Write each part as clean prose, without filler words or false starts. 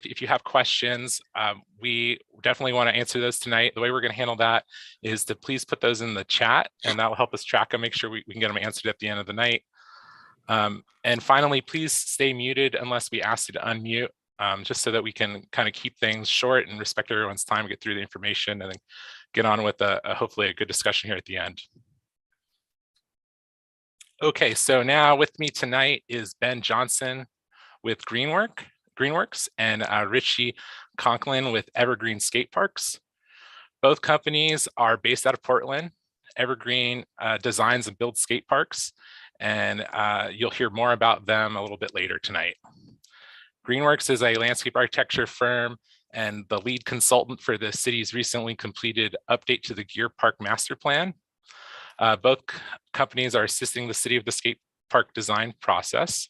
if you have questions, we definitely want to answer those tonight. The way we're going to handle that is to please put those in the chat, and that will help us track them, make sure we can get them answered at the end of the night. And finally, please stay muted unless we ask you to unmute, just so that we can kind of keep things short and respect everyone's time to get through the information and then get on with hopefully a good discussion here at the end. Okay, so now with me tonight is Ben Johnson with Greenworks and Richie Conklin with Evergreen Skate Parks. Both companies are based out of Portland. Evergreen designs and builds skate parks, and you'll hear more about them a little bit later tonight. Greenworks is a landscape architecture firm and the lead consultant for the city's recently completed update to the Geer Park Master Plan. Both companies are assisting the city of the skate park design process.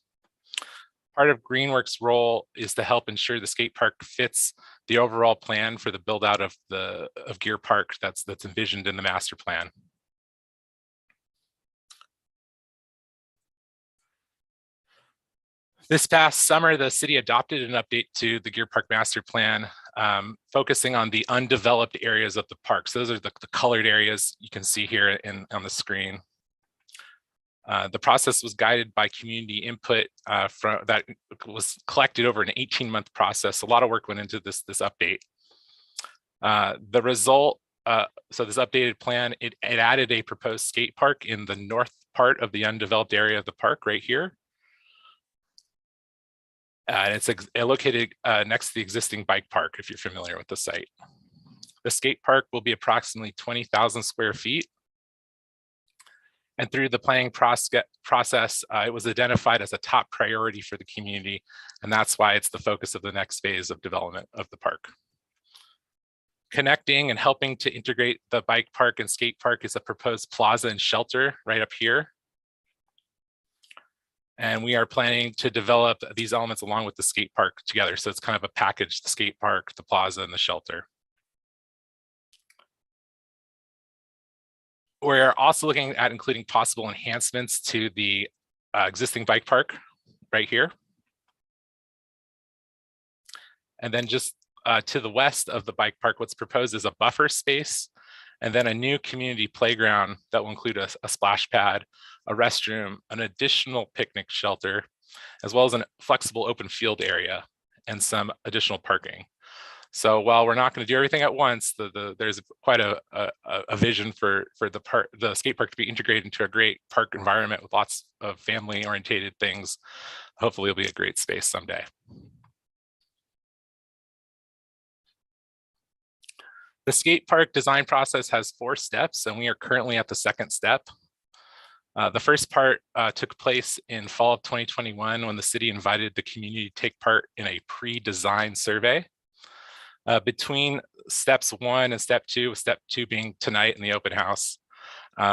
Part of Greenworks' role is to help ensure the skate park fits the overall plan for the build out of Geer Park that's envisioned in the master plan. This past summer, the city adopted an update to the Geer Park Master Plan, focusing on the undeveloped areas of the park. So those are the colored areas you can see here on the screen. The process was guided by community input that was collected over an 18-month process. A lot of work went into this update. The result, so this updated plan, it added a proposed skate park in the north part of the undeveloped area of the park right here. And it's located next to the existing bike park, if you're familiar with the site. The skate park will be approximately 20,000 square feet. And through the planning process, it was identified as a top priority for the community. And that's why it's the focus of the next phase of development of the park. Connecting and helping to integrate the bike park and skate park is a proposed plaza and shelter right up here. And we are planning to develop these elements along with the skate park together. So it's kind of a package, the skate park, the plaza, and the shelter. We're also looking at including possible enhancements to the existing bike park right here. And then just to the west of the bike park, what's proposed is a buffer space, and then a new community playground that will include a splash pad, a restroom, an additional picnic shelter, as well as a flexible open field area and some additional parking. So while we're not going to do everything at once, there's quite a vision for the skate park to be integrated into a great park environment with lots of family-oriented things. Hopefully it'll be a great space someday. The skate park design process has 4 steps, and we are currently at the 2nd step. The first part took place in fall of 2021 when the city invited the community to take part in a pre-design survey. Between steps 1 and step 2, with step 2 being tonight in the open house,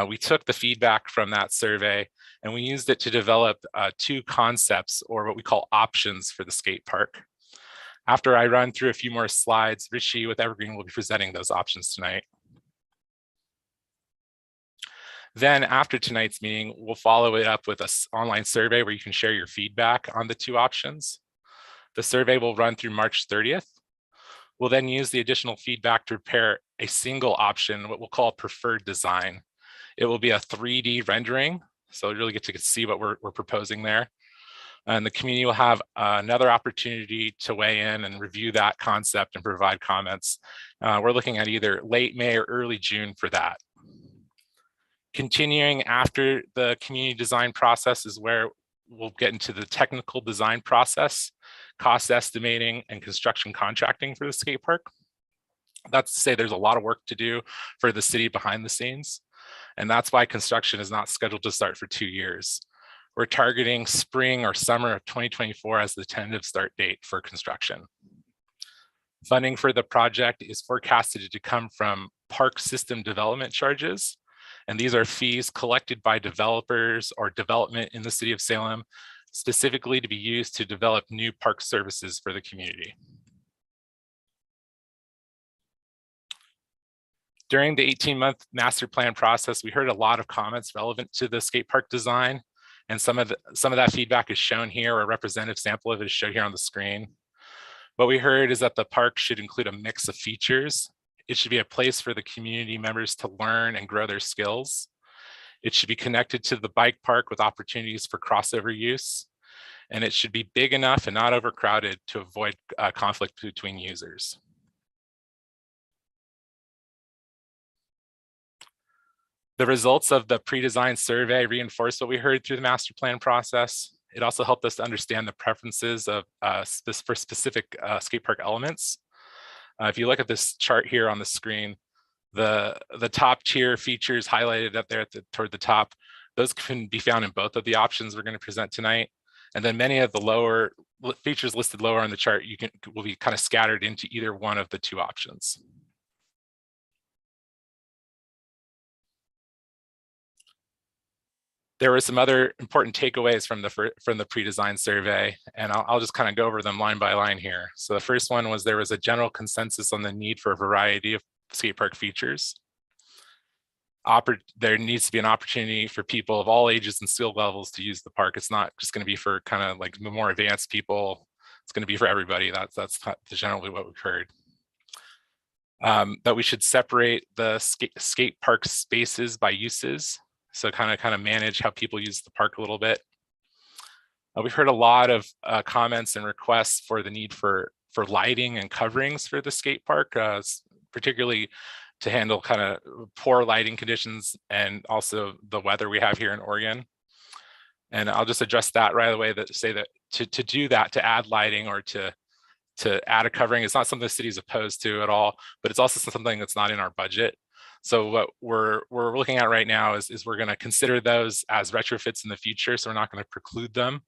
we took the feedback from that survey and we used it to develop 2 concepts, or what we call options, for the skate park. After I run through a few more slides, Richie with Evergreen will be presenting those options tonight. Then after tonight's meeting, we'll follow it up with an online survey where you can share your feedback on the 2 options. The survey will run through March 30th. We'll then use the additional feedback to prepare a single option, what we'll call preferred design. It will be a 3D rendering, so you really get to see what we're proposing there. And the community will have another opportunity to weigh in and review that concept and provide comments. We're looking at either late May or early June for that. Continuing after the community design process is where we'll get into the technical design process, cost estimating, and construction contracting for the skate park. That's to say there's a lot of work to do for the city behind the scenes. And that's why construction is not scheduled to start for 2 years. We're targeting spring or summer of 2024 as the tentative start date for construction. Funding for the project is forecasted to come from park system development charges. And these are fees collected by developers or development in the city of Salem, specifically to be used to develop new park services for the community. During the 18-month master plan process, we heard a lot of comments relevant to the skate park design. And some of that feedback is shown here, or a representative sample of it is shown here on the screen. What we heard is that the park should include a mix of features. It should be a place for the community members to learn and grow their skills. It should be connected to the bike park with opportunities for crossover use. And it should be big enough and not overcrowded to avoid conflict between users. The results of the pre-design survey reinforced what we heard through the master plan process. It also helped us to understand the preferences of for specific skate park elements. If you look at this chart here on the screen, the top tier features highlighted up there toward the top, those can be found in both of the options we're going to present tonight. And then many of the lower features listed lower on the chart will be kind of scattered into either one of the two options. There were some other important takeaways from the pre-design survey, and I'll just kind of go over them line by line here. So the first one was there was a general consensus on the need for a variety of skate park features. There needs to be an opportunity for people of all ages and skill levels to use the park. It's not just going to be for kind of like more advanced people. It's going to be for everybody. That's generally what we've heard. That we should separate the skate park spaces by uses. So kind of manage how people use the park a little bit. We've heard a lot of comments and requests for the need for lighting and coverings for the skate park, particularly to handle kind of poor lighting conditions and also the weather we have here in Oregon. And I'll just address that right away, that say that to do that, to add lighting or to add a covering, it's not something the city is opposed to at all, but it's also something that's not in our budget. So what we're looking at right now is we're going to consider those as retrofits in the future. So we're not going to preclude them.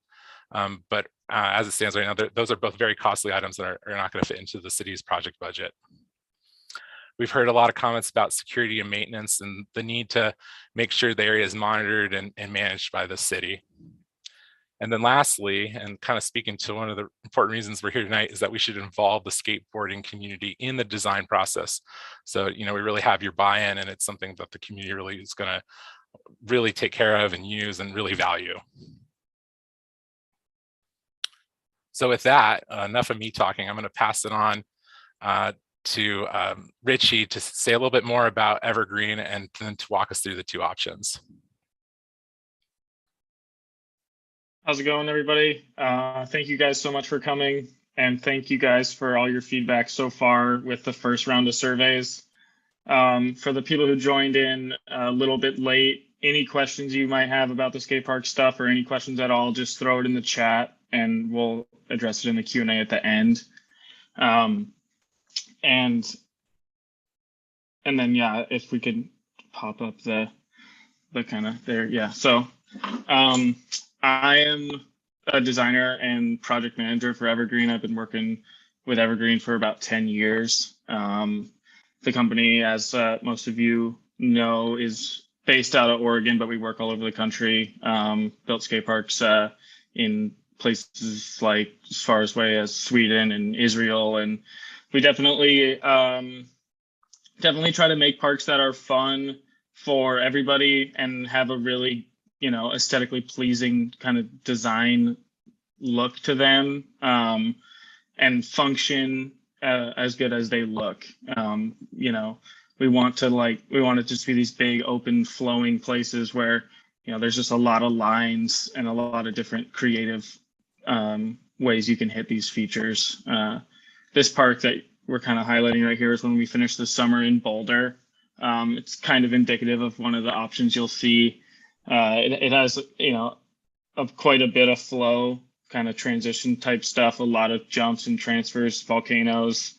But as it stands right now, those are both very costly items that are not going to fit into the city's project budget. We've heard a lot of comments about security and maintenance and the need to make sure the area is monitored and managed by the city. And then lastly, and kind of speaking to one of the important reasons we're here tonight, is that we should involve the skateboarding community in the design process. So, we really have your buy-in, and it's something that the community really is going to really take care of and use and really value. So with that, enough of me talking. I'm going to pass it on to Richie to say a little bit more about Evergreen and then to walk us through the two options. How's it going, everybody? Thank you guys so much for coming, and thank you guys for all your feedback so far with the first round of surveys. For the people who joined in a little bit late, any questions you might have about the skate park stuff or any questions at all, just throw it in the chat and we'll address it in the Q&A at the end. And then, yeah, if we could pop up the kind of there. Yeah, so I am a designer and project manager for Evergreen. I've been working with Evergreen for about 10 years. The company, as most of you know, is based out of Oregon, but we work all over the country. Built skate parks in places like as far away as Sweden and Israel, and we definitely try to make parks that are fun for everybody and have a really aesthetically pleasing kind of design look to them, and function as good as they look. We want to just be these big, open, flowing places where there's just a lot of lines and a lot of different creative ways you can hit these features. This park that we're kind of highlighting right here is when we finish the summer in Boulder. It's kind of indicative of one of the options you'll see. It has, quite a bit of flow, kind of transition type stuff, a lot of jumps and transfers, volcanoes,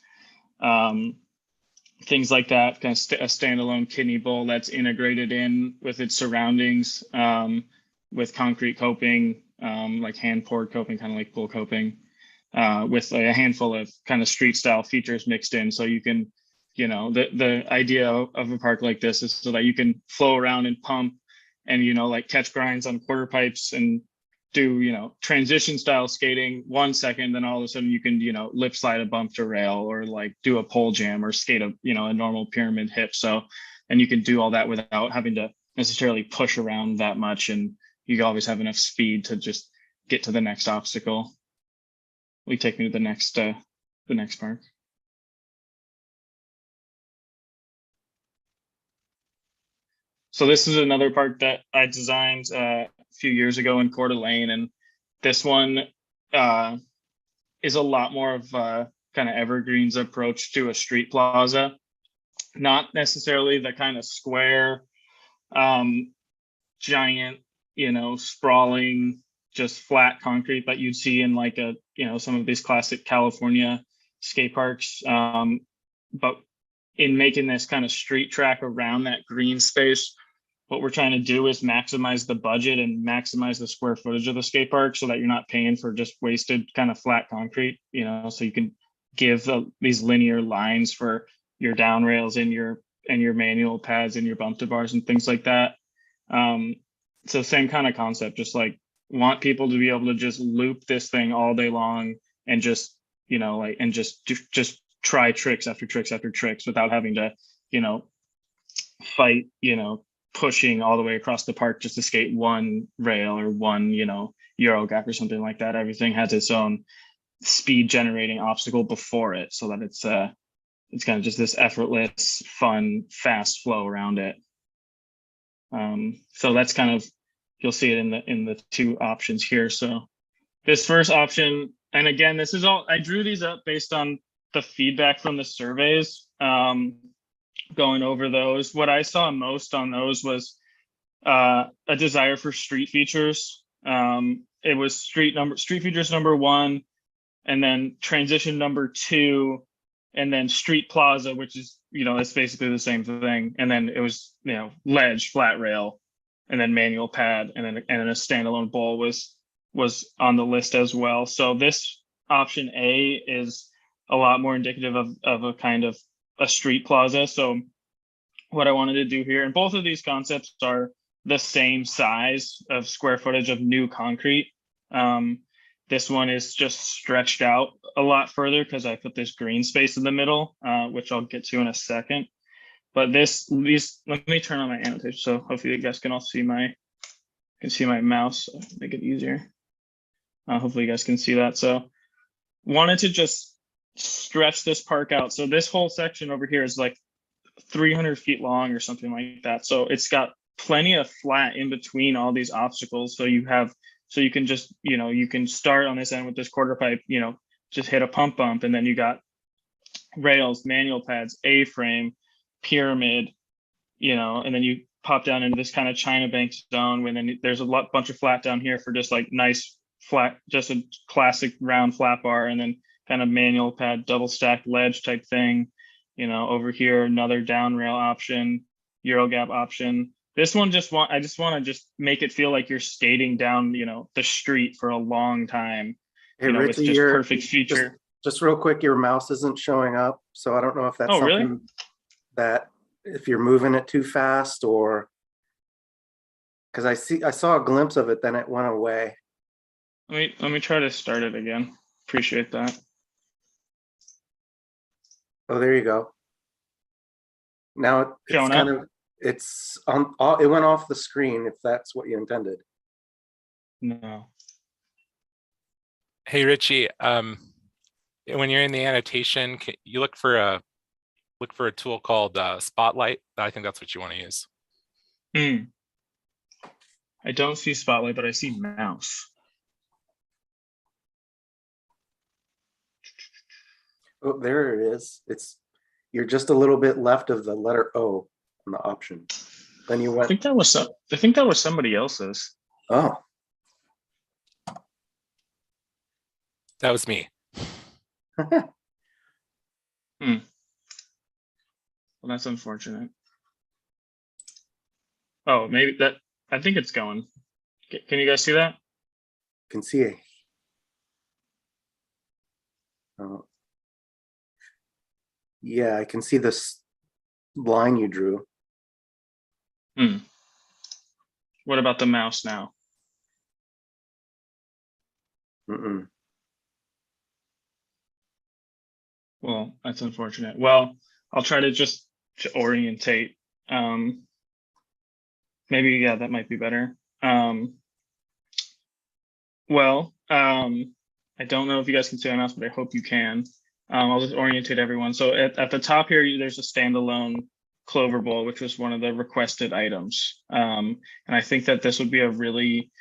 things like that, kind of a standalone kidney bowl that's integrated in with its surroundings, with concrete coping, like hand poured coping, kind of like pool coping, with a handful of kind of street style features mixed in. So you can, the idea of a park like this is so that you can flow around and pump and, like catch grinds on quarter pipes and do, transition style skating 1 second, then all of a sudden you can, lip slide a bump to rail or like do a pole jam or skate a normal pyramid hip. So, and you can do all that without having to necessarily push around that much. And you always have enough speed to just get to the next obstacle. Will you take me to the next the next park. So this is another park that I designed a few years ago in Coeur d'Alene, and this one is a lot more of a kind of evergreens approach to a street plaza, not necessarily the kind of square, giant, sprawling, just flat concrete that you'd see in like some of these classic California skate parks. But in making this kind of street track around that green space, what we're trying to do is maximize the budget and maximize the square footage of the skate park so that you're not paying for just wasted kind of flat concrete, so you can give these linear lines for your down rails and your manual pads and your bump to bars and things like that. So same kind of concept, just like want people to be able to just loop this thing all day long and just, just try tricks after tricks after tricks without having to, fight, pushing all the way across the park just to skate one rail or one, Euro gap or something like that. Everything has its own speed generating obstacle before it, so that it's kind of just this effortless, fun, fast flow around it. So that's kind of, you'll see it in the two options here. So this first option, and again, this is all, I drew these up based on the feedback from the surveys. Going over those, what I saw most on those was a desire for street features. It was street features number 1, and then transition number 2, and then street plaza, which is, it's basically the same thing. And then it was, ledge, flat rail, and then manual pad, and then a standalone bowl was on the list as well. So this option A is a lot more indicative of a kind of a street plaza. So what I wanted to do here, and both of these concepts are the same size of square footage of new concrete. This one is just stretched out a lot further because I put this green space in the middle, which I'll get to in a second. But let me turn on my annotation so hopefully you guys can all see my mouse, so make it easier. Hopefully you guys can see that. So wanted to just stretch this park out. So this whole section over here is like 300 feet long or something like that. So it's got plenty of flat in between all these obstacles. So you can just, you can start on this end with this quarter pipe, just hit a pump bump, and then you got rails, manual pads, A-frame, pyramid, and then you pop down into this kind of China bank zone, and then there's a bunch of flat down here for just like nice flat, just a classic round flat bar, and then kind of manual pad, double stacked ledge type thing. Over here, another down rail option, Euro gap option. This one I just want to just make it feel like you're skating down, the street for a long time. Hey, Richie, with just perfect feature. Just real quick, your mouse isn't showing up, so I don't know if that's something really? that if you're moving it too fast, or because I saw a glimpse of it, then it went away. Let me try to start it again. Appreciate that. Oh, there you go. Now it's kind of, it's on, it went off the screen, if that's what you intended. No. Hey, Richie, when you're in the annotation, you look for a tool called Spotlight. I think that's what you want to use. I don't see Spotlight, but I see mouse. Oh, there it is. You're just a little bit left of the letter O on the option. Then you went. I think that was somebody else's. Oh. That was me. Well, that's unfortunate. Oh, maybe that. I think it's going. Can you guys see that? Can see it. Yeah, I can see this line you drew. What about the mouse now? Well, that's unfortunate. Well, I'll try to just orientate. Maybe, yeah, that might be better. I don't know if you guys can see my mouse, but I hope you can. I'll just orientate everyone. So at the top here, there's a standalone Clover bowl, which was one of the requested items. And I think that this would be a really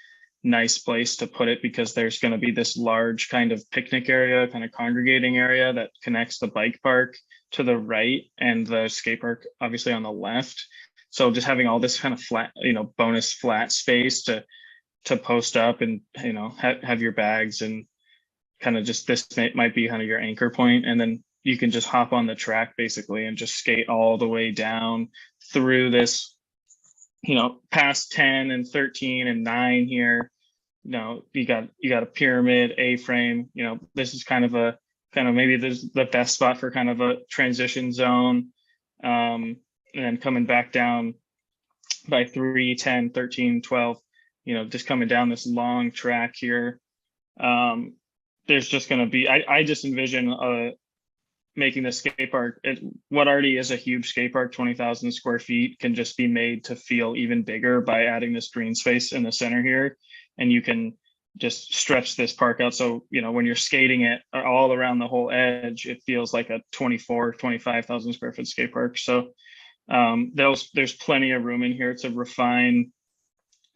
nice place to put it because there's going to be this large kind of picnic area, kind of congregating area that connects the bike park to the right and the skate park obviously on the left. So just having all this kind of flat, bonus flat space to post up and have your bags and kind of just this might be kind of your anchor point, and then you can just hop on the track basically and just skate all the way down through this, past 10 and 13 and 9 here. You got a pyramid A-frame. This is kind of maybe this is the best spot for kind of a transition zone. And then coming back down by 3, 10, 13, 12, just coming down this long track here. There's just going to be, I just envision making the skate park, what already is a huge skate park, 20,000 square feet, can just be made to feel even bigger by adding this green space in the center here. And you can just stretch this park out. So, when you're skating it all around the whole edge, it feels like a 25,000 square foot skate park. So there's plenty of room in here to refine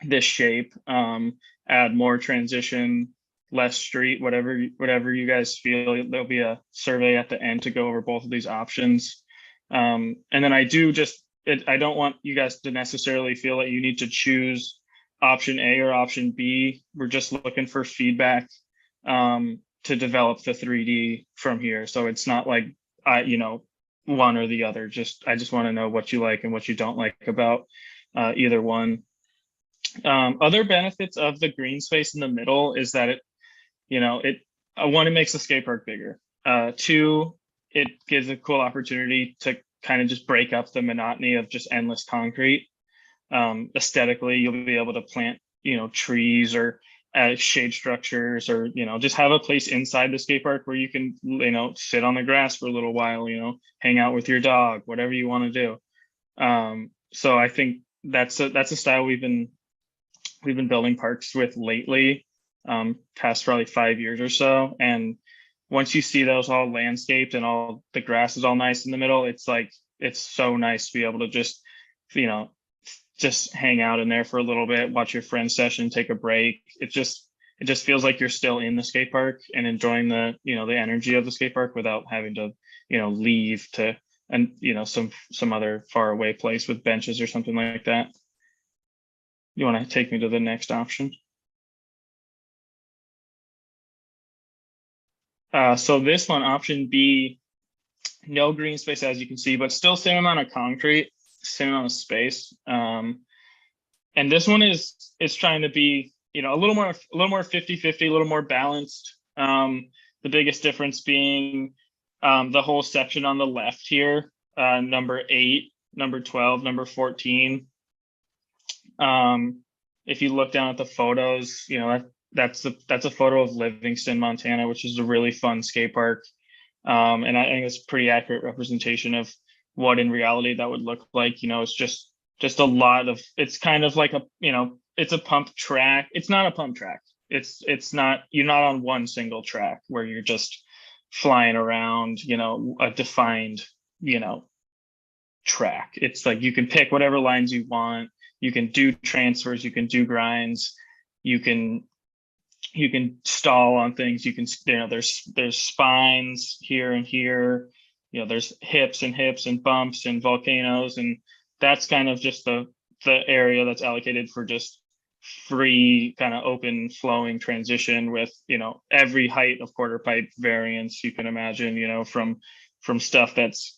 this shape, add more transition, less street, whatever you guys feel. There'll be a survey at the end to go over both of these options. And then I don't want you guys to necessarily feel that you need to choose option A or option B. We're just looking for feedback to develop the 3D from here. So it's not like one or the other. I just want to know what you like and what you don't like about either one. Other benefits of the green space in the middle is that one, it makes the skate park bigger. Two, it gives a cool opportunity to kind of just break up the monotony of just endless concrete. Aesthetically, you'll be able to plant, trees or shade structures, or, just have a place inside the skate park where you can, sit on the grass for a little while, hang out with your dog, whatever you want to do. So I think that's a style we've been building parks with lately, past probably 5 years or so. And once you see those all landscaped and all the grass is all nice in the middle, it's so nice to be able to just hang out in there for a little bit, watch your friend's session, take a break. It just feels like you're still in the skate park and enjoying the energy of the skate park without having to leave to some other far away place with benches or something like that. You want to take me to the next option? So this one, option B, no green space, as you can see, but still same amount of concrete, same amount of space. And this one is trying to be, a little more 50-50, a little more balanced. The biggest difference being the whole section on the left here, number 8, number 12, number 14. If you look down at the photos, that's a photo of Livingston, Montana, which is a really fun skate park. And I think it's a pretty accurate representation of what in reality that would look like. It's just a lot of, it's kind of like it's a pump track. It's not a pump track. It's not, you're not on one single track where you're just flying around, a defined, track. It's like you can pick whatever lines you want. You can do transfers, you can do grinds, you can stall on things. You can, there's spines here and here, there's hips and bumps and volcanoes. And that's kind of just the area that's allocated for just free kind of open flowing transition with, every height of quarter pipe variance you can imagine, from stuff that's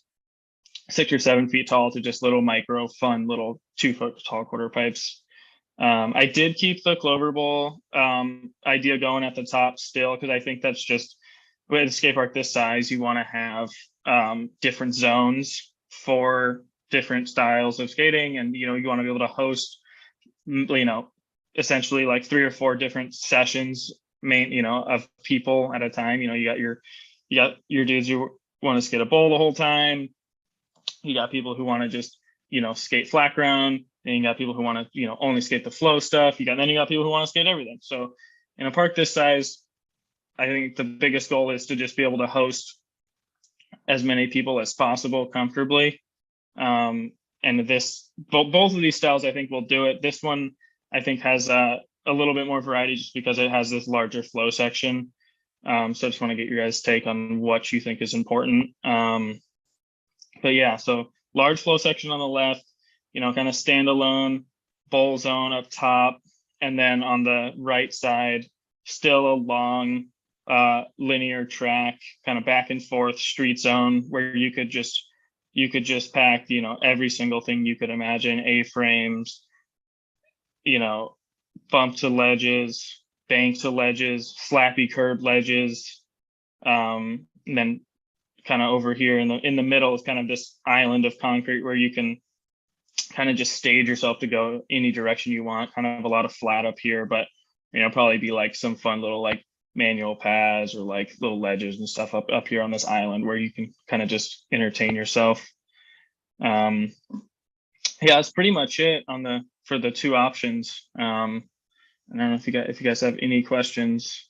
6 or 7 feet tall to just little micro fun little 2 foot tall quarter pipes. I did keep the Clover Bowl idea going at the top still, because I think that's just, with a skate park this size, you want to have different zones for different styles of skating, and you want to be able to host essentially like 3 or 4 different sessions of people at a time. You got your dudes who want to skate a bowl the whole time. You got people who want to just skate flat ground, and you got people who want to only skate the flow stuff. Then you got people who want to skate everything. So in a park this size, I think the biggest goal is to just be able to host as many people as possible comfortably. And both of these styles, I think, will do it. This one, I think, has a little bit more variety just because it has this larger flow section. So I just want to get your guys' take on what you think is important. But yeah, so large flow section on the left, kind of standalone, bowl zone up top. And then on the right side, still a long linear track, kind of back and forth street zone where you could just pack, every single thing you could imagine, A-frames, bump to ledges, bank to ledges, slappy curb ledges. And then kind of over here in the middle is kind of this island of concrete where you can kind of just stage yourself to go any direction you want. Kind of a lot of flat up here, but probably be like some fun little like manual paths or like little ledges and stuff up here on this island where you can kind of just entertain yourself. Yeah, that's pretty much it for the two options. I don't know if you guys have any questions,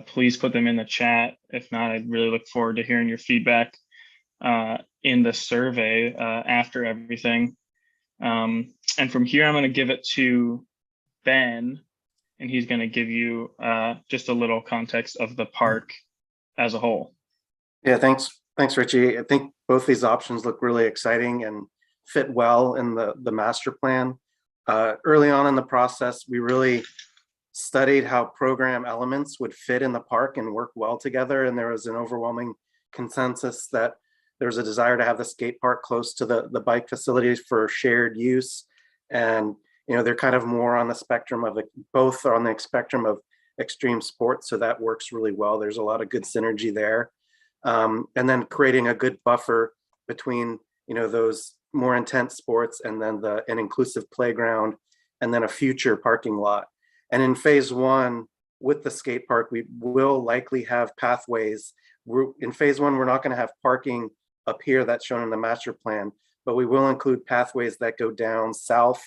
please put them in the chat. If not, I'd really look forward to hearing your feedback in the survey after everything. And from here, I'm going to give it to Ben, and he's going to give you just a little context of the park as a whole. Yeah, thanks, Richie. I think both these options look really exciting and fit well in the master plan. Early on in the process, we really studied how program elements would fit in the park and work well together, and there was an overwhelming consensus that there's a desire to have the skate park close to the bike facilities for shared use. And they're kind of more on the spectrum of both are on the spectrum of extreme sports, so that works really well. There's a lot of good synergy there. And then creating a good buffer between those more intense sports and then an inclusive playground and then a future parking lot. And in phase one with the skate park, we will likely have pathways. In phase one, we're not going to have parking up here that's shown in the master plan, but we will include pathways that go down south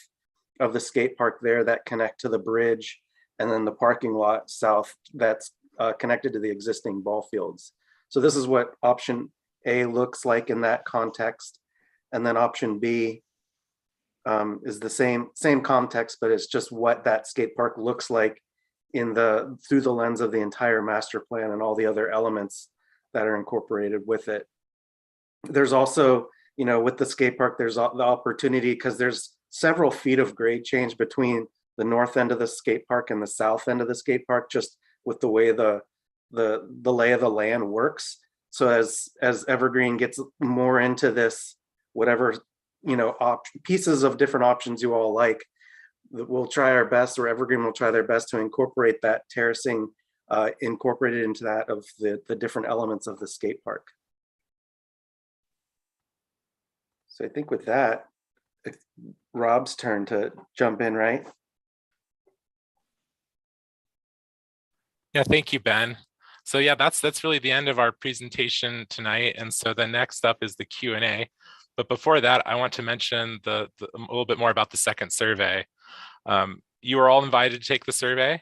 of the skate park there that connect to the bridge, and then the parking lot south that's connected to the existing ball fields. So this is what option A looks like in that context. And then option B is the same context, but it's just what that skate park looks like through the lens of the entire master plan and all the other elements that are incorporated with it. There's also, with the skate park, there's the opportunity because there's several feet of grade change between the north end of the skate park and the south end of the skate park, just with the way the lay of the land works. So as Evergreen gets more into this, whatever pieces of different options you all like, we'll try our best, or Evergreen will try their best to incorporate that terracing incorporated into that of the different elements of the skate park. So I think with that, it's Rob's turn to jump in, right? Yeah, thank you, Ben. So yeah, that's really the end of our presentation tonight. And so the next up is the Q&A. But before that, I want to mention a little bit more about the second survey. You are all invited to take the survey.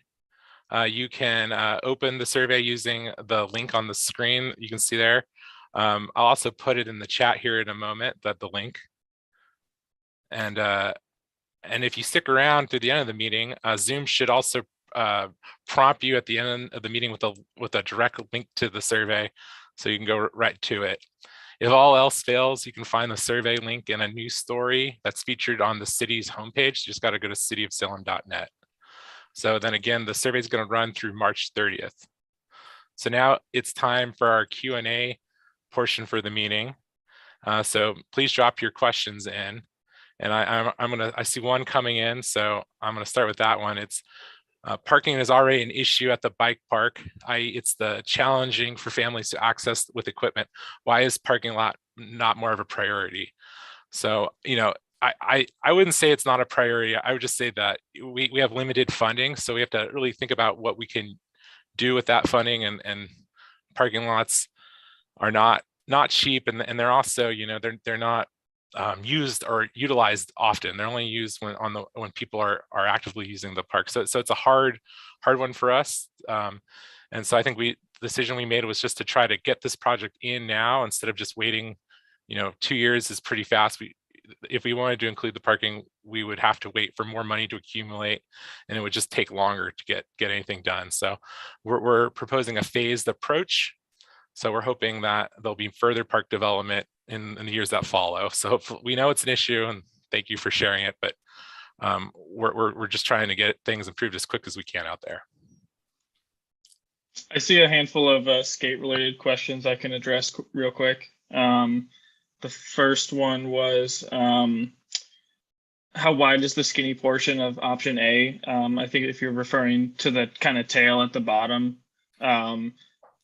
You can open the survey using the link on the screen you can see there. I'll also put it in the chat here in a moment, the link. And if you stick around through the end of the meeting, Zoom should also prompt you at the end of the meeting with a direct link to the survey, so you can go right to it. If all else fails, you can find the survey link in a news story that's featured on the city's homepage. You just got to go to cityofsalem.net. So then again, the survey is going to run through March 30th. So now it's time for our Q&A portion for the meeting. So please drop your questions in. And I see one coming in, so I'm gonna start with that one. It's parking is already an issue at the bike park. It's challenging for families to access with equipment. Why is parking lot not more of a priority? So, I wouldn't say it's not a priority. I would just say that we have limited funding, so we have to really think about what we can do with that funding, and parking lots are not cheap, and they're also, they're not used or utilized often. They're only used when people are actively using the park. So it's a hard one for us. And so I think the decision we made was just to try to get this project in now instead of just waiting. 2 years is pretty fast. If we wanted to include the parking, we would have to wait for more money to accumulate, and it would just take longer to get anything done. So we're proposing a phased approach. So we're hoping that there'll be further park development in the years that follow. So we know it's an issue, and thank you for sharing it, but we're just trying to get things improved as quick as we can out there. I see a handful of skate related questions I can address real quick. The first one was, how wide is the skinny portion of option A? I think if you're referring to the kind of tail at the bottom,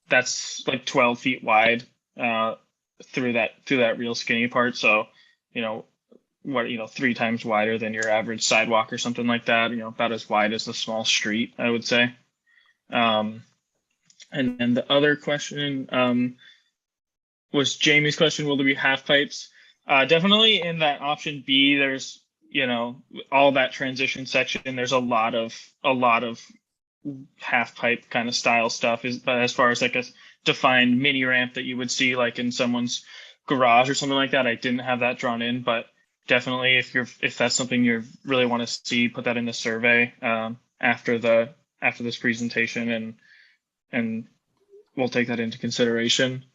that's like 12 feet wide through that real skinny part. So, 3 times wider than your average sidewalk or something like that. About as wide as a small street, I would say. And then the other question was Jamie's question, will there be half pipes? Definitely in that option B, there's, all that transition section, there's a lot of half pipe kind of style stuff. But as far as like a defined mini ramp that you would see like in someone's garage or something like that, I didn't have that drawn in, but definitely if that's something you really want to see, put that in the survey after this presentation, and we'll take that into consideration.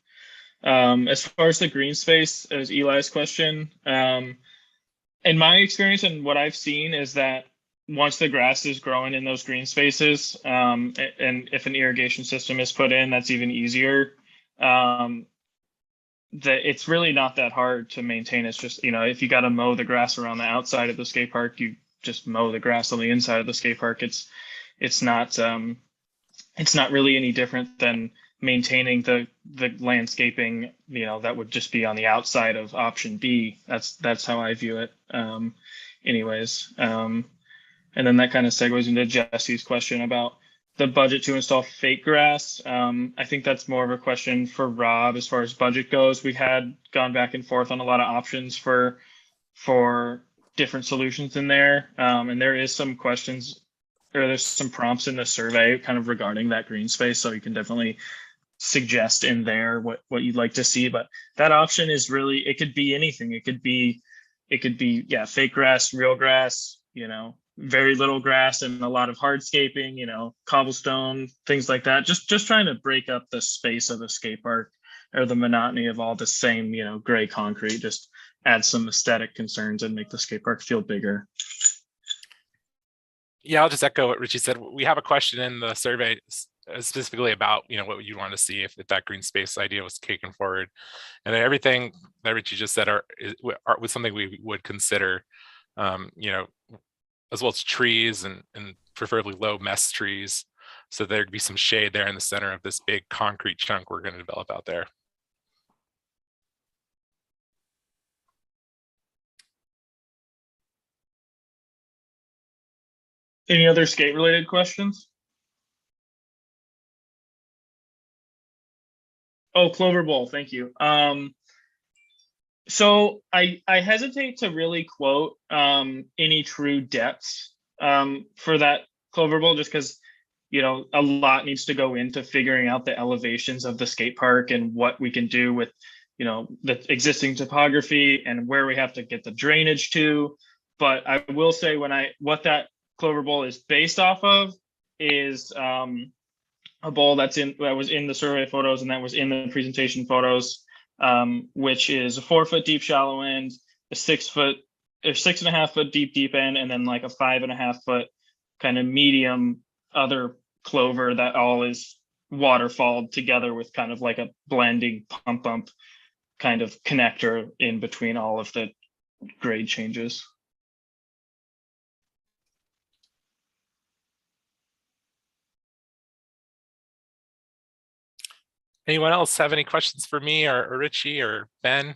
As far as the green space, as Eli's question, in my experience and what I've seen is that once the grass is growing in those green spaces, and if an irrigation system is put in, that's even easier. That it's really not that hard to maintain. It's just, if you got to mow the grass around the outside of the skate park, you just mow the grass on the inside of the skate park. It's not really any different than maintaining the landscaping, that would just be on the outside of option B. That's how I view it. Anyways, and then that kind of segues into Jesse's question about the budget to install fake grass. I think that's more of a question for Rob as far as budget goes. We had gone back and forth on a lot of options for different solutions in there. And there is some questions, or there's some prompts in the survey kind of regarding that green space. So you can definitely suggest in there what you'd like to see. But that option is really, it could be anything. It could be fake grass, real grass, very little grass and a lot of hardscaping, cobblestone, things like that. Just trying to break up the space of the skate park, or the monotony of all the same, gray concrete. Just add some aesthetic concerns and make the skate park feel bigger. Yeah, I'll just echo what Richie said. We have a question in the survey specifically about, what you want to see if that green space idea was taken forward. And then everything that Richie just said was something we would consider, as well as trees and preferably low mess trees. So there'd be some shade there in the center of this big concrete chunk we're going to develop out there. Any other skate related questions? Oh, Clover Bowl, thank you. So I hesitate to really quote any true depths for that Clover Bowl, just because a lot needs to go into figuring out the elevations of the skate park and what we can do with the existing topography and where we have to get the drainage to. But I will say what that Clover Bowl is based off of is a bowl that was in the survey photos and that was in the presentation photos, which is a 4-foot deep shallow end, a 6.5 foot deep end, and then like a 5.5 foot kind of medium other clover that all is waterfalled together with kind of like a blending pump kind of connector in between all of the grade changes. Anyone else have any questions for me or Richie or Ben?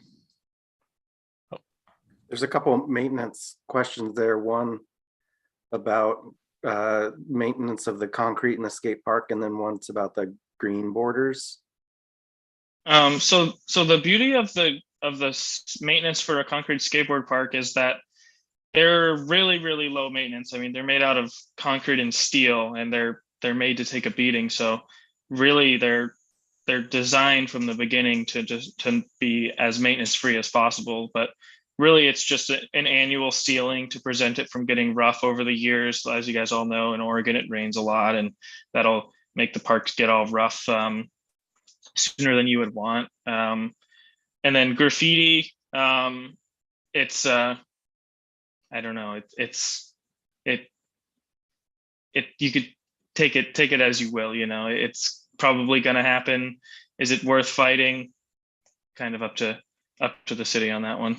Oh. There's a couple of maintenance questions there. One about maintenance of the concrete in the skate park, and then one's about the green borders. So the beauty of the maintenance for a concrete skateboard park is that they're really, really low maintenance. I mean, they're made out of concrete and steel, and they're made to take a beating. So really they're designed from the beginning to be as maintenance free as possible. But really, it's just an annual sealing to prevent it from getting rough over the years. As you guys all know, in Oregon it rains a lot, and that'll make the parks get all rough sooner than you would want. And then graffiti, it's I don't know, it you could take it as you will. It's probably going to happen. Is it worth fighting? Kind of up to the city on that one.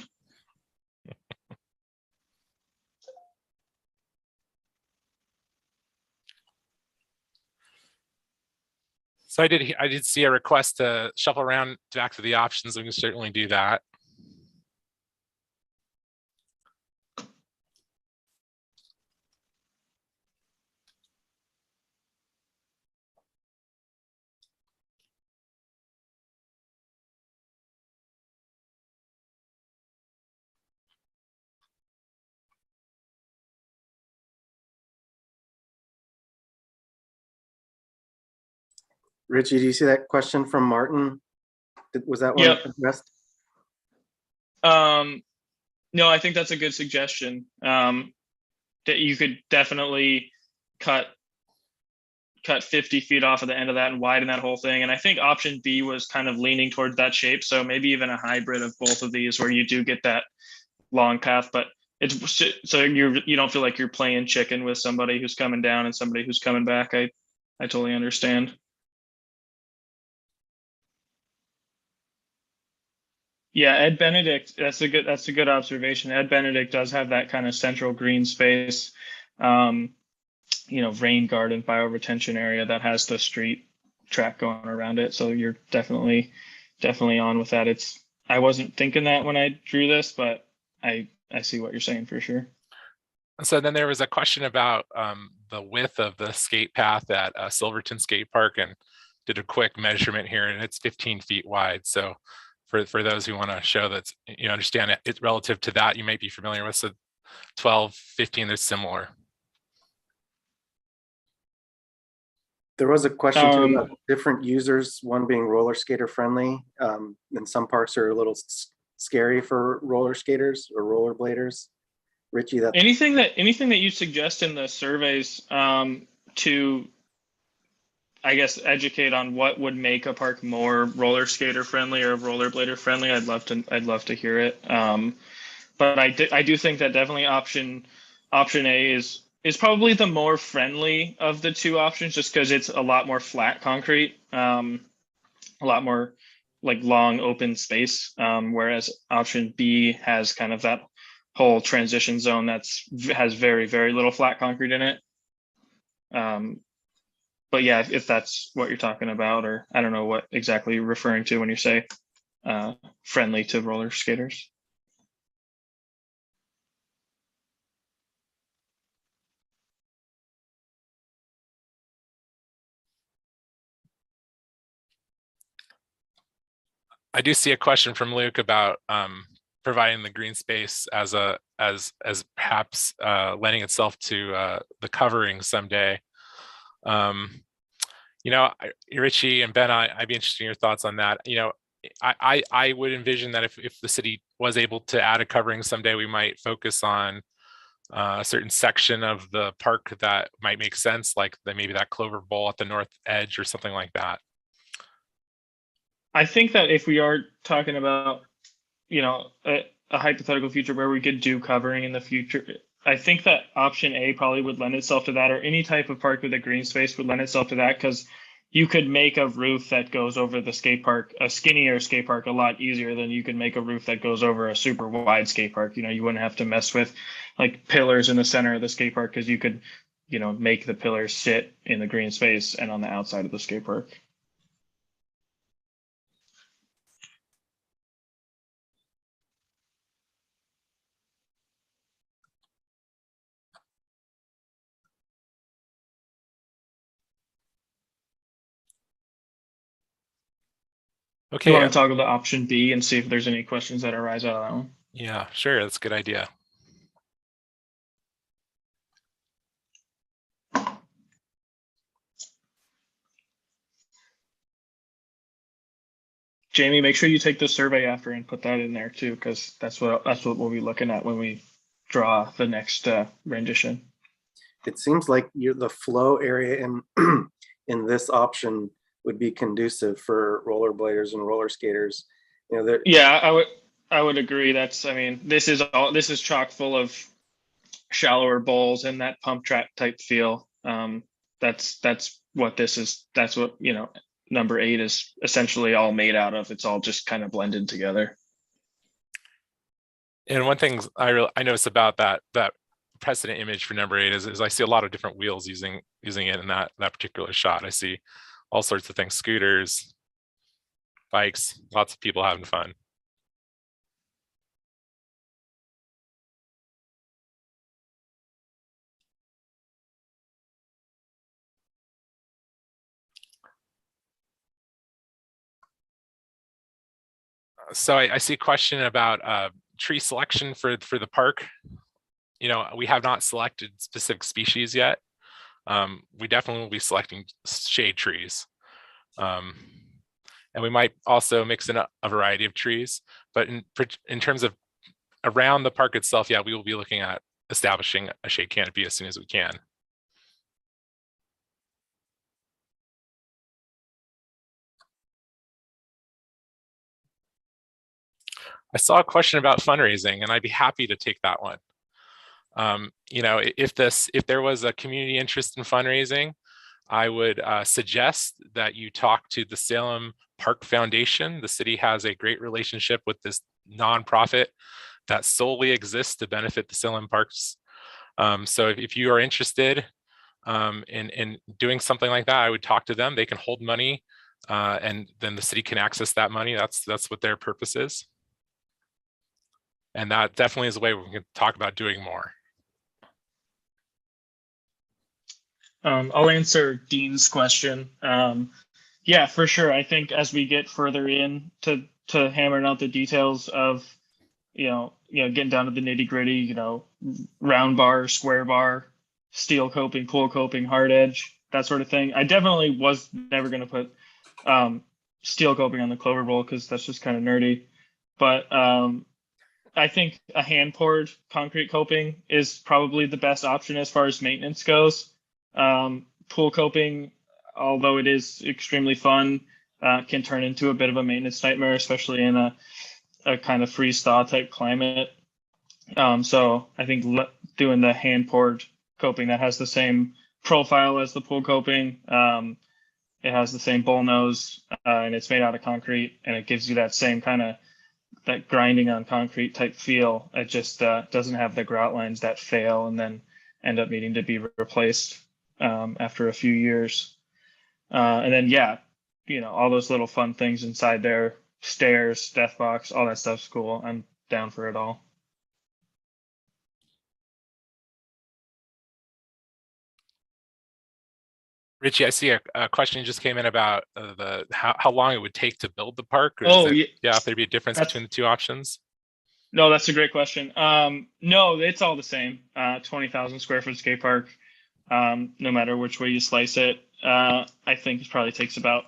So I did see a request to shuffle around back to the options. We can certainly do that. Richie, do you see that question from Martin? Was that one addressed? No, I think that's a good suggestion. That you could definitely cut 50 feet off of the end of that and widen that whole thing. And I think option B was kind of leaning towards that shape. So maybe even a hybrid of both of these where you do get that long path, but it's so you don't feel like you're playing chicken with somebody who's coming down and somebody who's coming back. I totally understand. Yeah, Ed Benedict, that's a good observation. Ed Benedict does have that kind of central green space, rain garden bioretention area that has the street track going around it. So you're definitely on with that. I wasn't thinking that when I drew this, but I see what you're saying for sure. So then there was a question about the width of the skate path at Silverton Skate Park, and did a quick measurement here, and it's 15 feet wide. So for those who want to show that, understand it relative to that, you might be familiar with. So 12, 15, they're similar. There was a question too about different users, one being roller skater friendly, and some parks are a little scary for roller skaters or roller bladers. Richie, that anything that you suggest in the surveys to, I guess, educate on what would make a park more roller skater friendly or roller blader friendly, I'd love to hear it. But I do think that definitely option A is probably the more friendly of the two options, just because it's a lot more flat concrete, a lot more like long open space, whereas option B has kind of that whole transition zone has very, very little flat concrete in it. But yeah, if that's what you're talking about, or I don't know what exactly you're referring to when you say friendly to roller skaters. I do see a question from Luke about providing the green space as perhaps lending itself to the covering someday. Richie and Ben, I'd be interested in your thoughts on that. I would envision that if the city was able to add a covering someday, we might focus on a certain section of the park that might make sense, like maybe that Clover Bowl at the north edge or something like that. I think that if we are talking about, a hypothetical future where we could do covering in the future, I think that option A probably would lend itself to that, or any type of park with a green space would lend itself to that, because you could make a roof that goes over the skate park, a skinnier skate park, a lot easier than you could make a roof that goes over a super wide skate park. You wouldn't have to mess with like pillars in the center of the skate park, because you could, make the pillars sit in the green space and on the outside of the skate park. Okay. You want to toggle to option B and see if there's any questions that arise out of that one? Yeah, sure. That's a good idea. Jamie, make sure you take the survey after and put that in there too, because that's what we'll be looking at when we draw the next rendition. It seems like the flow area in in this option would be conducive for rollerbladers and roller skaters. You know, yeah, I would agree. I mean, this is chock full of shallower bowls and that pump track type feel. That's what this is. That's what, number 8 is essentially all made out of. It's all just kind of blended together. And one thing I noticed about that precedent image for number 8 is I see a lot of different wheels using it in that particular shot. I see all sorts of things: scooters, bikes, lots of people having fun. So I see a question about tree selection for the park. We have not selected specific species yet. We definitely will be selecting shade trees. And we might also mix in a variety of trees. But in terms of around the park itself, yeah, we will be looking at establishing a shade canopy as soon as we can. I saw a question about fundraising, and I'd be happy to take that one. If there was a community interest in fundraising, I would suggest that you talk to the Salem Park Foundation. The city has a great relationship with this nonprofit that solely exists to benefit the Salem parks. So if you are interested in doing something like that, I would talk to them. They can hold money, and then the city can access that money. That's what their purpose is. And that definitely is a way we can talk about doing more. I'll answer Dean's question. Yeah, for sure. I think as we get further in to hammering out the details of, getting down to the nitty gritty, round bar, square bar, steel coping, pool coping, hard edge, that sort of thing. I definitely was never going to put steel coping on the Clover Bowl because that's just kind of nerdy. But I think a hand poured concrete coping is probably the best option as far as maintenance goes. Pool coping, although it is extremely fun, can turn into a bit of a maintenance nightmare, especially in a kind of freeze thaw type climate. So I think doing the hand poured coping that has the same profile as the pool coping, it has the same bowl nose, and it's made out of concrete, and it gives you that same kind of that grinding on concrete type feel. It just doesn't have the grout lines that fail and then end up needing to be replaced after a few years. And then, yeah, all those little fun things inside there, stairs, death box, all that stuff's cool. I'm down for it all. Richie, I see a question just came in about how long it would take to build the park. Or yeah, if there'd be a difference between the two options. No, that's a great question. No, it's all the same. 20,000 square foot skate park. No matter which way you slice it, I think it probably takes about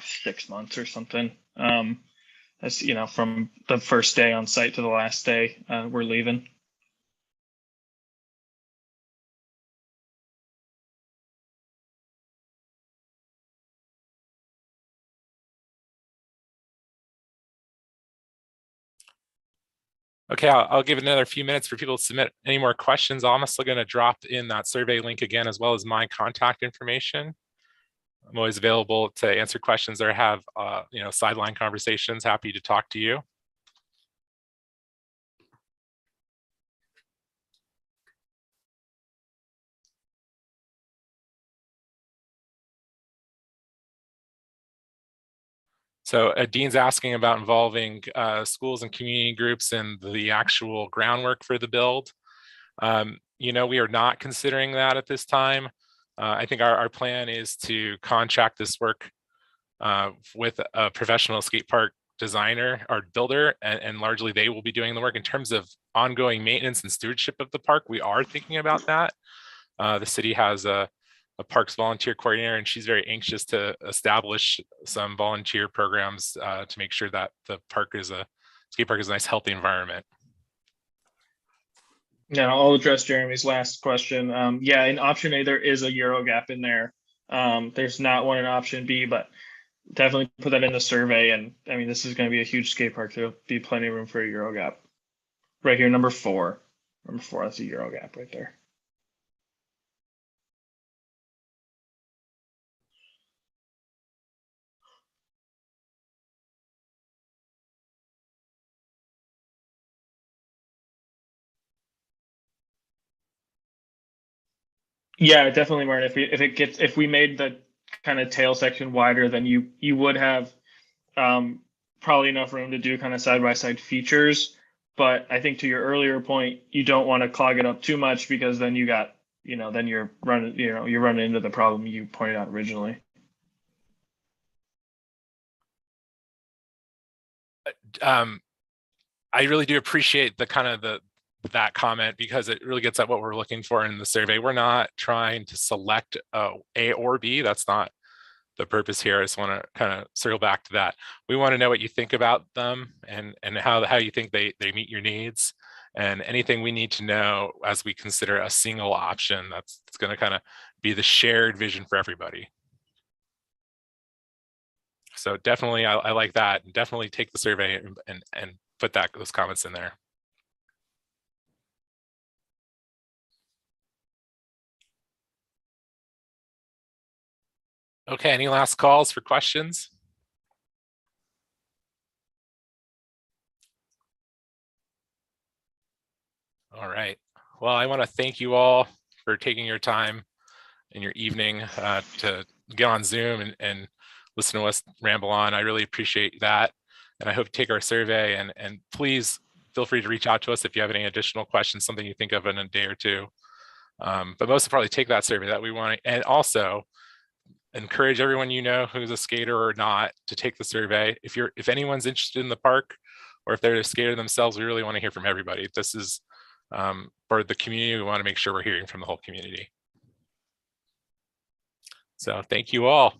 6 months or something. That's from the first day on site to the last day we're leaving. Okay, I'll give it another few minutes for people to submit any more questions. I'm also going to drop in that survey link again, as well as my contact information. I'm always available to answer questions or have sideline conversations. Happy to talk to you. So Dean's asking about involving schools and community groups in the actual groundwork for the build. We are not considering that at this time. I think our plan is to contract this work with a professional skate park designer or builder, and largely they will be doing the work. In terms of ongoing maintenance and stewardship of the park, we are thinking about that. The city has a a parks volunteer coordinator, and she's very anxious to establish some volunteer programs to make sure that the skate park is a nice, healthy environment. Yeah, I'll address Jeremy's last question. Yeah, in option A, there is a Euro gap in there. There's not one in option B, but definitely put that in the survey. And I mean, this is going to be a huge skate park. There'll be plenty of room for a Euro gap. Right here, number 4. Number 4, that's a Euro gap right there. Yeah, definitely, Martin. If we made the kind of tail section wider, then you would have probably enough room to do kind of side by side features. But I think to your earlier point, you don't want to clog it up too much, because then then you're running into the problem you pointed out originally. I really do appreciate that comment, because it really gets at what we're looking for in the survey. We're not trying to select A or B. That's not the purpose here. I just want to kind of circle back to that. We want to know what you think about them, and how you think they meet your needs, and anything we need to know as we consider a single option that's going to kind of be the shared vision for everybody. So definitely, I like that, and definitely take the survey and put those comments in there. Okay, any last calls for questions? All right. Well, I want to thank you all for taking your time in your evening to get on Zoom and listen to us ramble on. I really appreciate that. And I hope you take our survey, and please feel free to reach out to us if you have any additional questions, something you think of in a day or two. But most importantly, take that survey that we want to, and also encourage everyone you know who's a skater or not to take the survey. If anyone's interested in the park, or if they're a skater themselves, we really want to hear from everybody. This is for the community. We want to make sure we're hearing from the whole community. So thank you all.